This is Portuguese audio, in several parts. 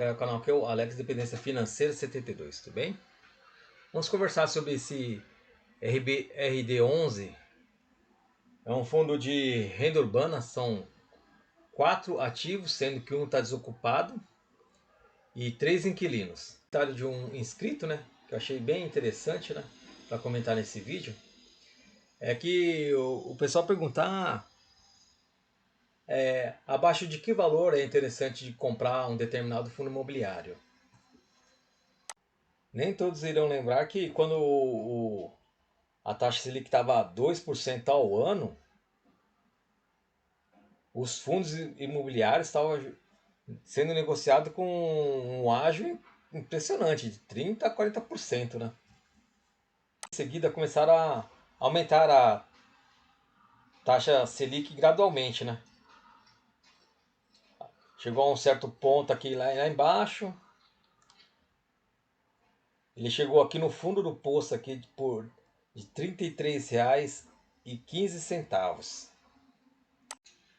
acompanhar o canal aqui, é o Alex Dependência Financeira 72, tudo bem? Vamos conversar sobre esse RD11. É um fundo de renda urbana, são 4 ativos, sendo que um está desocupado e 3 inquilinos. Comentário de um inscrito, né, que eu achei bem interessante, né, para comentar nesse vídeo, é que o pessoal perguntar abaixo de que valor é interessante de comprar um determinado fundo imobiliário. Nem todos irão lembrar que quando a taxa Selic estava a 2% ao ano, os fundos imobiliários estavam sendo negociados com um ágio impressionante, de 30% a 40%, né? Em seguida começaram a aumentar a taxa Selic gradualmente, né? Chegou a um certo ponto aqui lá embaixo. Ele chegou aqui no fundo do poço aqui por de R$ 33,15.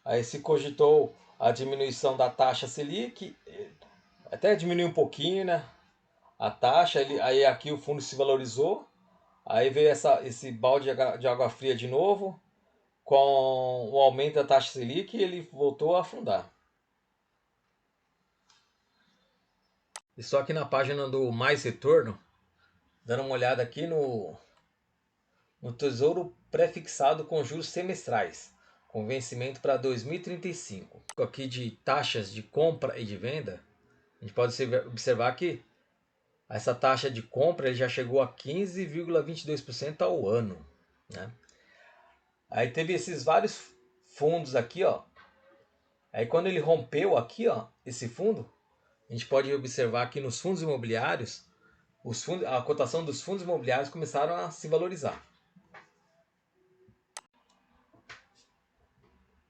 Aí se cogitou a diminuição da taxa Selic, até diminuiu um pouquinho, né? A taxa, aí aqui o fundo se valorizou, aí veio esse balde de água fria de novo, com o aumento da taxa Selic, ele voltou a afundar. E só aqui na página do Mais Retorno, dando uma olhada aqui no Tesouro Prefixado com juros semestrais, com vencimento para 2035. Aqui de taxas de compra e de venda, a gente pode observar que essa taxa de compra ele já chegou a 15,22% ao ano, né? Aí teve esses vários fundos aqui, ó. Aí quando ele rompeu aqui, ó, esse fundo, a gente pode observar que nos fundos imobiliários, a cotação dos fundos imobiliários começaram a se valorizar.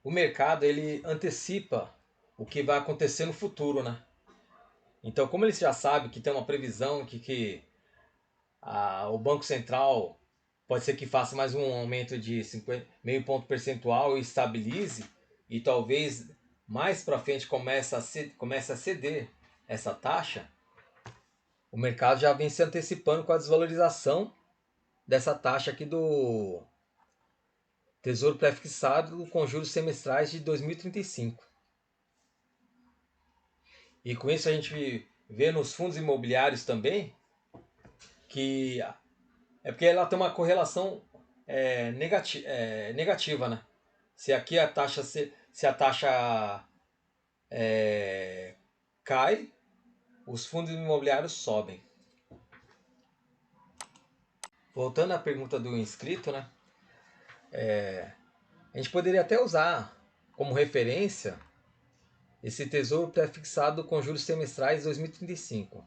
O mercado ele antecipa o que vai acontecer no futuro, né? Então, como ele já sabe que tem uma previsão que o Banco Central pode ser que faça mais um aumento de 50, meio ponto percentual e estabilize, e talvez mais para frente comece a ceder essa taxa, o mercado já vem se antecipando com a desvalorização dessa taxa aqui do Tesouro Prefixado com juros semestrais de 2035. E com isso a gente vê nos fundos imobiliários também que é porque ela tem uma correlação negativa, né? Se aqui se a taxa cai, os fundos imobiliários sobem. Voltando à pergunta do inscrito, né? A gente poderia até usar como referência esse tesouro prefixado com juros semestrais 2035.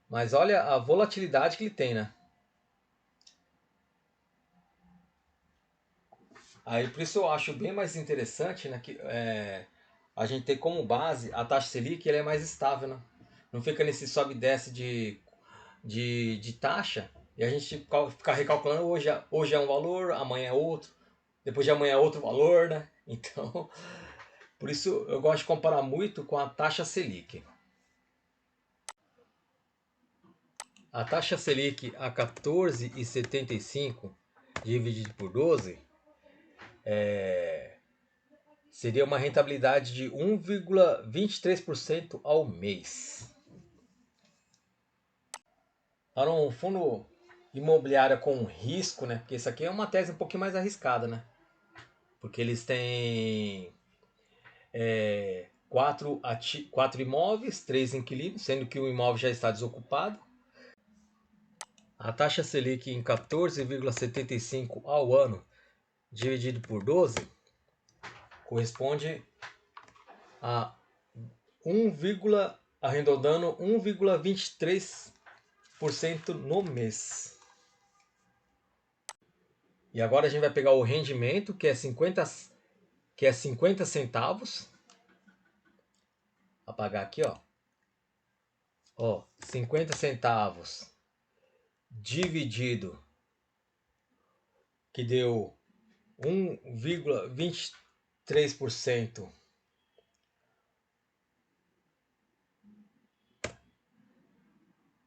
Mas olha a volatilidade que ele tem, né? Aí por isso eu acho bem mais interessante, né, que a gente ter como base a taxa Selic, ele é mais estável, né? Não fica nesse sobe e desce de taxa e a gente ficar recalculando hoje é um valor, amanhã é outro, depois de amanhã é outro valor, né? Então, por isso eu gosto de comparar muito com a taxa Selic. A taxa Selic a 14,75 dividido por 12 seria uma rentabilidade de 1,23% ao mês. Para um fundo imobiliário com risco, né? Porque isso aqui é uma tese um pouquinho mais arriscada, né? Porque eles têm quatro imóveis, 3 inquilinos, sendo que o imóvel já está desocupado. A taxa Selic em 14,75 ao ano, dividido por 12, corresponde a arredondando 1,23% no mês. E agora a gente vai pegar o rendimento, que é 50 centavos. Apagar aqui, ó. Ó, 50 centavos dividido, que deu 1,23%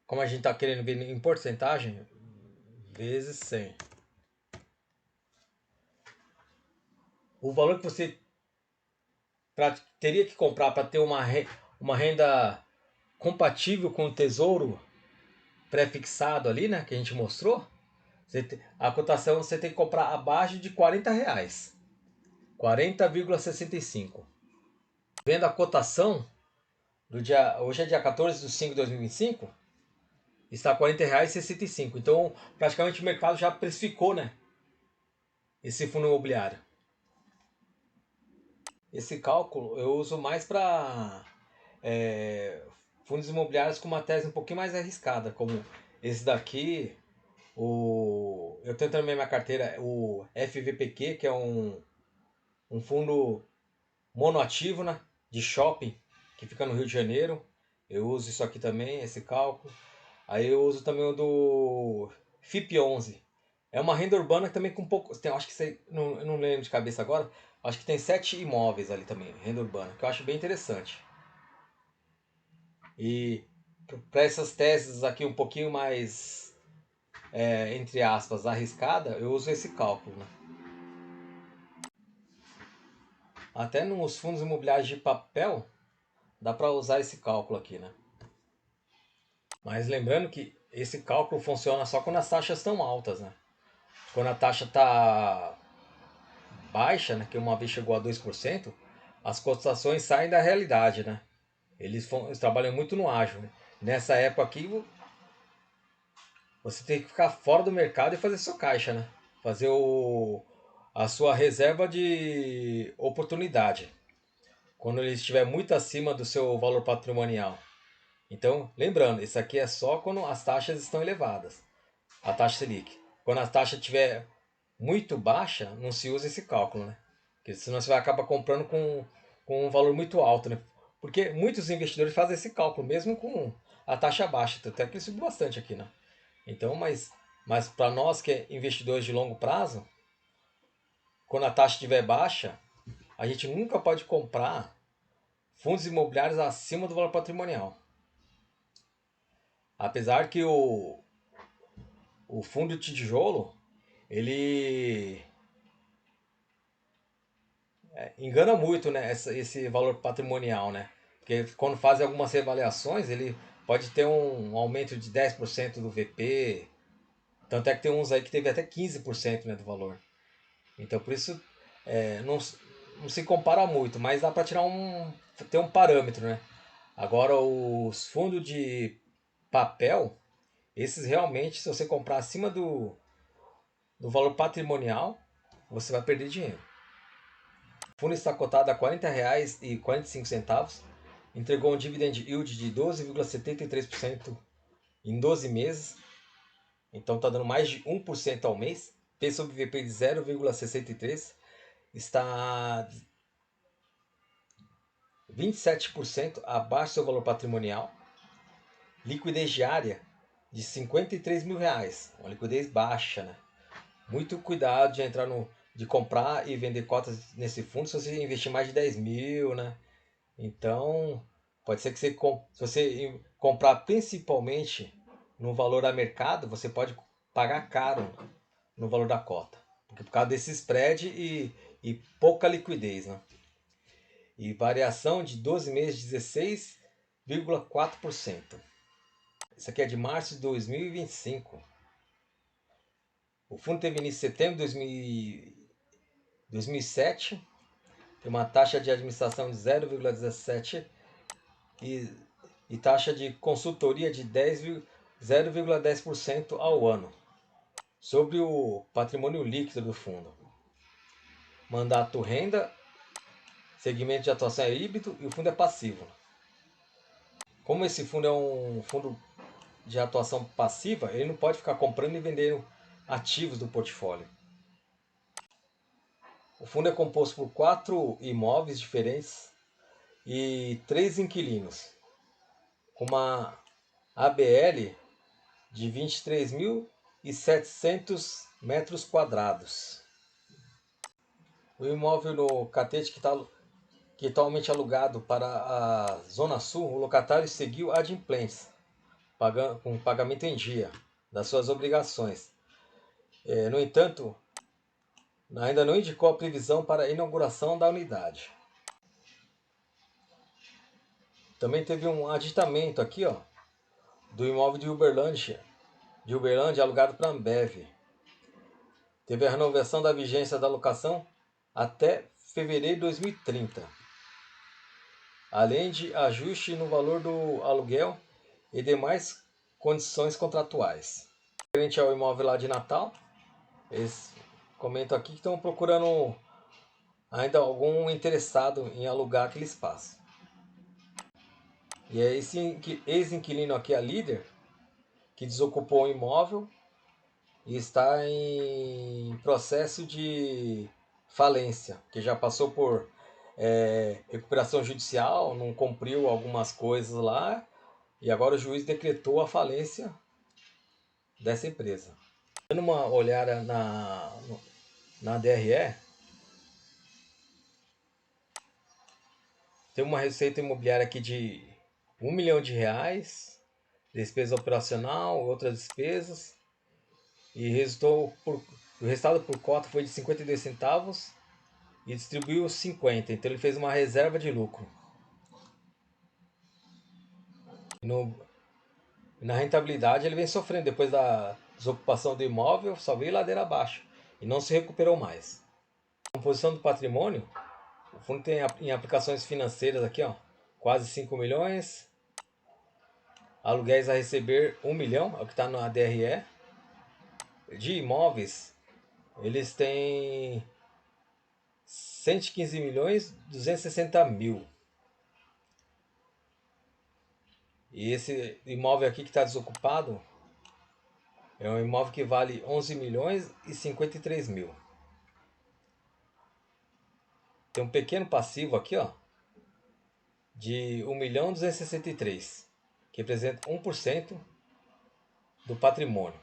como a gente está querendo ver em porcentagem, vezes 100. O valor que você teria que comprar para ter uma renda compatível com o tesouro pré-fixado ali, né, que a gente mostrou, a cotação você tem que comprar abaixo de R$ 40. 40,65. Vendo a cotação do dia, hoje é dia 14/5/2025, está R$ 40,65. Então, praticamente o mercado já precificou, né, esse fundo imobiliário. Esse cálculo eu uso mais para fundos imobiliários com uma tese um pouquinho mais arriscada, como esse daqui. Eu tenho também na minha carteira o FVPQ, que é um fundo monoativo, né, de shopping, que fica no Rio de Janeiro. Eu uso isso aqui também, esse cálculo. Aí eu uso também o do FIP11. É uma renda urbana que também com pouco. Acho que eu não lembro de cabeça agora. Acho que tem 7 imóveis ali também, renda urbana, que eu acho bem interessante. E para essas teses aqui um pouquinho mais, entre aspas, arriscada, eu uso esse cálculo, né? Até nos fundos imobiliários de papel dá para usar esse cálculo aqui, né? Mas lembrando que esse cálculo funciona só quando as taxas estão altas, né? Quando a taxa está baixa, né, que uma vez chegou a 2%, as cotações saem da realidade, né? Eles trabalham muito no ágil, né? Nessa época aqui, você tem que ficar fora do mercado e fazer seu caixa, né? Fazer a sua reserva de oportunidade, quando ele estiver muito acima do seu valor patrimonial. Então, lembrando, isso aqui é só quando as taxas estão elevadas, a taxa Selic. Quando a taxa estiver muito baixa, não se usa esse cálculo, né? Porque senão você vai acabar comprando com um valor muito alto, né? Porque muitos investidores fazem esse cálculo, mesmo com a taxa baixa, até que ele subiu bastante aqui, né? Então, mas para nós que é investidores de longo prazo, quando a taxa estiver baixa, a gente nunca pode comprar fundos imobiliários acima do valor patrimonial. Apesar que o fundo de tijolo, ele engana muito, né, esse valor patrimonial, né? Porque quando fazem algumas reavaliações, ele pode ter um aumento de 10% do VP. Tanto é que tem uns aí que teve até 15%, né, do valor. Então, por isso, não se compara muito, mas dá para ter um parâmetro, né? Agora, os fundos de papel, esses realmente, se você comprar acima do valor patrimonial, você vai perder dinheiro. O fundo está cotado a R$ 40,45, entregou um dividend yield de 12,73% em 12 meses, então está dando mais de 1% ao mês. P sobre VP de 0,63, está 27% abaixo do seu valor patrimonial. Liquidez diária de R$ 53.000, uma liquidez baixa, né? Muito cuidado de de comprar e vender cotas nesse fundo se você investir mais de 10 mil, né? Então, pode ser que se você comprar principalmente no valor a mercado, você pode pagar caro no valor da cota. Porque por causa desse spread e pouca liquidez, né? E variação de 12 meses, 16,4%. Isso aqui é de março de 2025. O fundo teve início em setembro de 2007. Tem uma taxa de administração de 0,17 e taxa de consultoria de 0,10% ao ano. Sobre o patrimônio líquido do fundo. Mandato renda, segmento de atuação é híbrido e o fundo é passivo. Como esse fundo é um fundo de atuação passiva, ele não pode ficar comprando e vendendo ativos do portfólio. O fundo é composto por 4 imóveis diferentes e 3 inquilinos, com uma ABL de 23.700 metros quadrados. O imóvel no Catete, que está atualmente alugado para a Zona Sul, o locatário seguiu adimplência, com pagamento em dia das suas obrigações. No entanto, ainda não indicou a previsão para a inauguração da unidade. Também teve um aditamento aqui, ó, do imóvel de Uberlândia alugado para a Ambev. Teve a renovação da vigência da locação até fevereiro de 2030, além de ajuste no valor do aluguel e demais condições contratuais. Referente ao imóvel lá de Natal, eles comentam aqui que estão procurando ainda algum interessado em alugar aquele espaço. E é esse ex-inquilino aqui, a líder, que desocupou o imóvel e está em processo de falência, que já passou por recuperação judicial, não cumpriu algumas coisas lá, e agora o juiz decretou a falência dessa empresa. Dando uma olhada na DRE, tem uma receita imobiliária aqui de R$ 1.000.000, despesa operacional, outras despesas, e o resultado por cota foi de 52 centavos e distribuiu 50, então ele fez uma reserva de lucro. Na rentabilidade ele vem sofrendo depois da desocupação do imóvel, só veio ladeira abaixo e não se recuperou mais. A composição do patrimônio, o fundo tem em aplicações financeiras aqui, ó, quase 5 milhões, aluguéis a receber 1 milhão, é o que está na DRE. De imóveis, eles têm 115 milhões 260 mil. E esse imóvel aqui que está desocupado é um imóvel que vale 11 milhões e 53 mil. Tem um pequeno passivo aqui, ó, de 1.263.000, que representa 1% do patrimônio.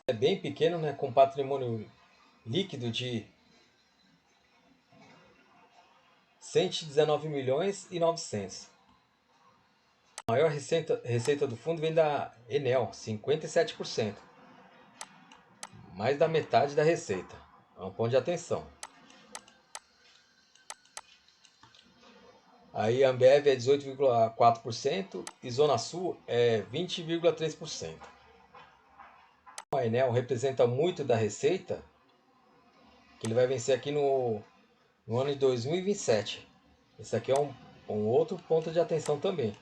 É bem pequeno, né, com patrimônio líquido de 119 milhões e 900. A maior receita do fundo vem da Enel, 57%. Mais da metade da receita. É um ponto de atenção. Aí a Ambev é 18,4% e Zona Sul é 20,3%. A Enel representa muito da receita, que ele vai vencer aqui no ano de 2027. Esse aqui é um outro ponto de atenção também,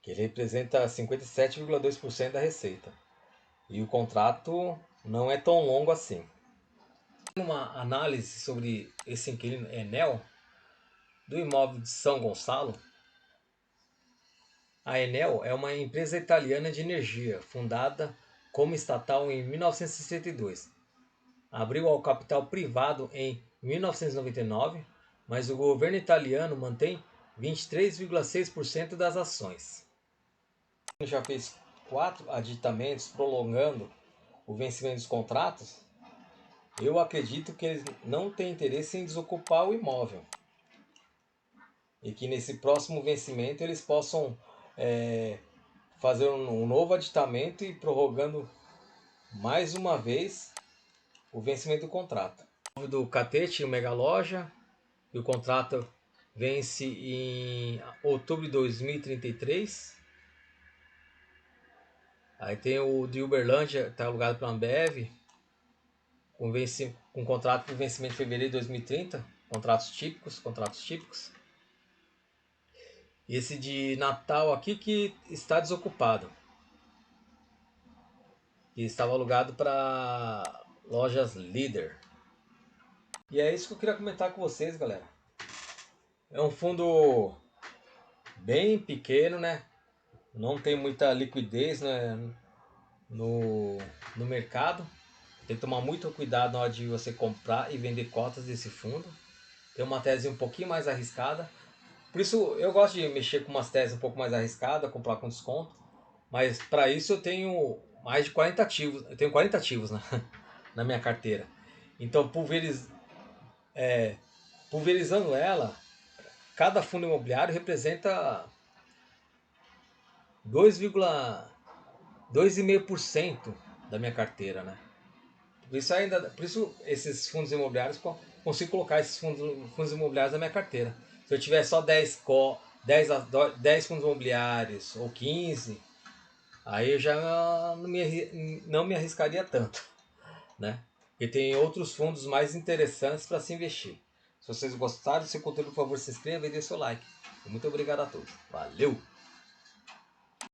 que ele representa 57,2% da receita. E o contrato não é tão longo assim. Uma análise sobre esse inquilino Enel, do imóvel de São Gonçalo. A Enel é uma empresa italiana de energia, fundada como estatal em 1962. Abriu ao capital privado em 1999, mas o governo italiano mantém 23,6% das ações. Já fez 4 aditamentos prolongando o vencimento dos contratos. Eu acredito que eles não têm interesse em desocupar o imóvel e que nesse próximo vencimento eles possam fazer um novo aditamento e prorrogando mais uma vez o vencimento do contrato. Do Catete, o Mega Loja, e o contrato vence em outubro de 2033. Aí tem o de Uberlândia, que está alugado para a Ambev, com contrato por vencimento em fevereiro de 2030, contratos típicos. E esse de Natal aqui que está desocupado, que estava alugado para lojas Líder. E é isso que eu queria comentar com vocês, galera. É um fundo bem pequeno, né? Não tem muita liquidez, né, no mercado. Tem que tomar muito cuidado na hora de você comprar e vender cotas desse fundo. Tem uma tese um pouquinho mais arriscada. Por isso eu gosto de mexer com umas teses um pouco mais arriscadas, comprar com desconto. Mas para isso eu tenho mais de 40 ativos. Eu tenho 40 ativos na minha carteira. Então pulverizando ela, cada fundo imobiliário representa 2,5% da minha carteira, né? Por isso esses fundos imobiliários, consigo colocar esses fundos imobiliários na minha carteira. Se eu tiver só 10 fundos imobiliários ou 15, aí eu já não me arriscaria tanto, né? Porque tem outros fundos mais interessantes para se investir. Se vocês gostaram desse conteúdo, por favor, se inscreva e dê seu like. Muito obrigado a todos. Valeu!